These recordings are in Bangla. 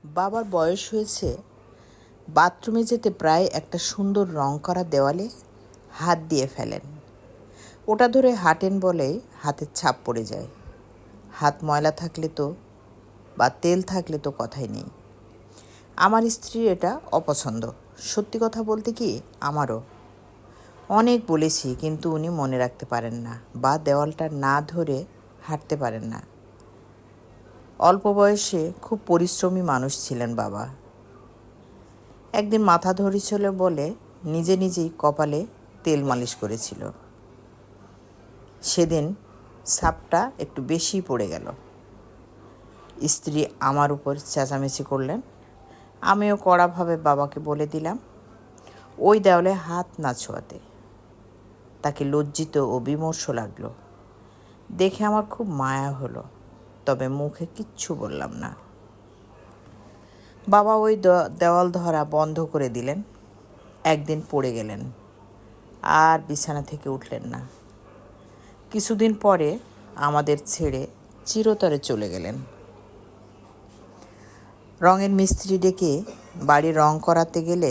বাবার বয়স হয়েছে, বাথরুমে যেতে প্রায় একটা সুন্দর রং করা দেওয়ালে হাত দিয়ে ফেলেন। ওটা ধরে হাঁটেন বলে হাতের ছাপ পড়ে যায়। হাত ময়লা থাকলে তো বা তেল থাকলে তো কথাই নেই। আমার স্ত্রীর এটা অপছন্দ। সত্যি কথা বলতে কি, আমারও অনেক বলেছি, কিন্তু উনি মনে রাখতে পারেন না বা দেওয়ালটা না ধরে হাঁটতে পারেন না। অল্প বয়সে খুব পরিশ্রমী মানুষ ছিলেন বাবা। একদিন মাথা ধরেছিল বলে নিজে নিজেই কপালে তেল মালিশ করেছিল। সেদিন ছাপটা একটু বেশিই পড়ে গেল। স্ত্রী আমার উপর চেঁচামেচি করলেন। আমিও কড়াভাবে বাবাকে বলে দিলাম ওই দেওয়ালে হাত না ছোঁয়াতে। তাকে লজ্জিত ও বিমর্ষ লাগলো দেখে আমার খুব মায়া হলো, তবে মুখে কিচ্ছু বললাম না। বাবা ওই দেওয়াল ধরা বন্ধ করে দিলেন। একদিন পড়ে গেলেন, আর বিছানা থেকে উঠলেন না। কিছুদিন পরে আমাদের ছেড়ে চিরতরে চলে গেলেন। রঙের মিস্ত্রি ডেকে বাড়ি রং করাতে গেলে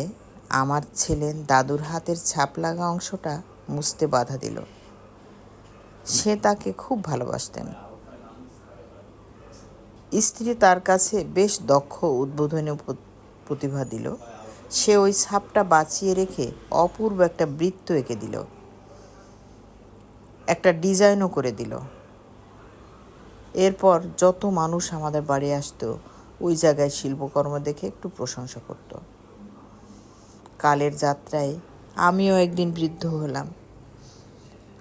আমার ছেলে দাদুর হাতের ছাপ লাগা অংশটা মুছতে বাধা দিল। সে তাকে খুব ভালোবাসতেন। স্ত্রী তার কাছে বেশ দক্ষ উদ্বোধনী প্রতিভা দিল। সে ওই ছাপটা বাঁচিয়ে রেখে অপূর্ব একটা বৃত্ত এঁকে দিল, একটা ডিজাইনও করে দিল। এরপর যত মানুষ আমাদের বাড়ি আসতো ওই জায়গায় শিল্পকর্ম দেখে একটু প্রশংসা করত। কালের যাত্রায় আমিও একদিন বৃদ্ধ হলাম।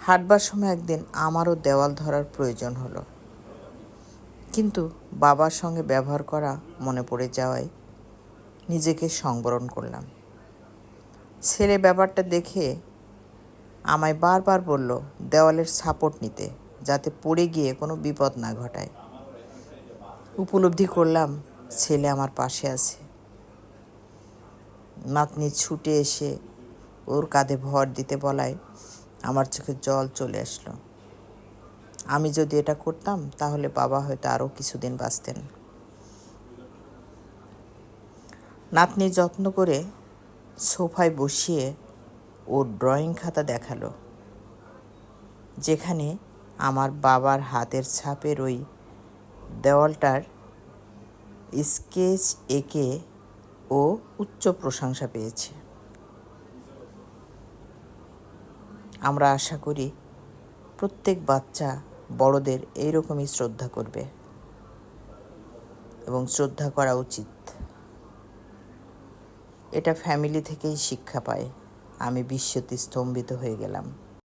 হাঁটবার সময় একদিন আমারও দেওয়াল ধরার প্রয়োজন হলো, কিন্তু বাবার সঙ্গে ব্যবহার করা মনে পড়ে যাওয়ায় নিজেকে সংবরণ করলাম। ছেলে ব্যাপারটা দেখে আমায় বারবার বলল দেওয়ালের সাপোর্ট নিতে, যাতে পড়ে গিয়ে কোনো বিপদ না ঘটায়। উপলব্ধি করলাম ছেলে আমার পাশে আছে। নাতনি ছুটে এসে ওর কাঁধে ভর দিতে বলায় আমার চোখে জল চলে আসলো। আমি যদি এটা করতাম তাহলে বাবা হয়তো আরও কিছুদিন বাঁচতেন। নাতনি যত্ন করে সোফায় বসিয়ে ওর ড্রয়িং খাতা দেখালো, যেখানে আমার বাবার হাতের ছাপের ওই দেওয়ালটার স্কেচ এঁকে ও উচ্চ প্রশংসা পেয়েছে। আমরা আশা করি প্রত্যেক বাচ্চা বড়দের এইরকমই শ্রদ্ধা করবে, এবং শ্রদ্ধা করা উচিত। এটা ফ্যামিলি থেকেই শিক্ষা পায়। আমি বিস্ময়ে স্তম্ভিত হয়ে গেলাম।